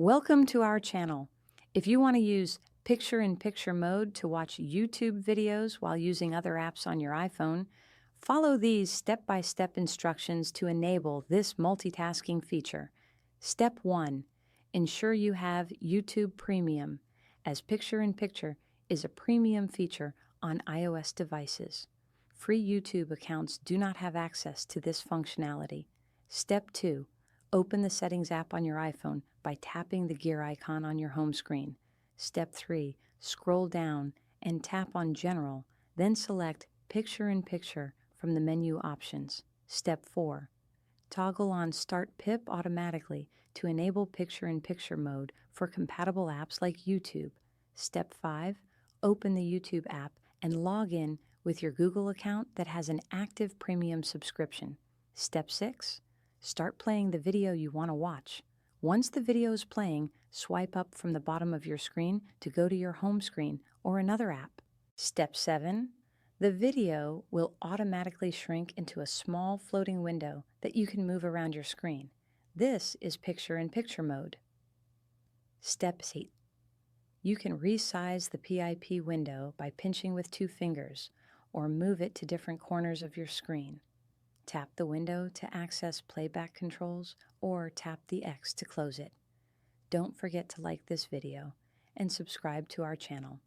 Welcome to our channel. If you want to use picture-in-picture mode to watch YouTube videos while using other apps on your iPhone, follow these step-by-step instructions to enable this multitasking feature. Step 1. Ensure you have YouTube Premium, as picture-in-picture is a premium feature on iOS devices. Free YouTube accounts do not have access to this functionality. Step 2. Open the Settings app on your iPhone by tapping the gear icon on your home screen. Step 3. Scroll down and tap on General, then select Picture-in-Picture from the menu options. Step 4. Toggle on Start PIP automatically to enable picture-in-picture mode for compatible apps like YouTube. Step 5. Open the YouTube app and log in with your Google account that has an active premium subscription. Step 6. Start playing the video you want to watch. Once the video is playing, swipe up from the bottom of your screen to go to your home screen or another app. Step 7. The video will automatically shrink into a small floating window that you can move around your screen. This is picture-in-picture mode. Step 8. You can resize the PIP window by pinching with 2 fingers or move it to different corners of your screen. Tap the window to access playback controls or tap the X to close it. Don't forget to like this video and subscribe to our channel.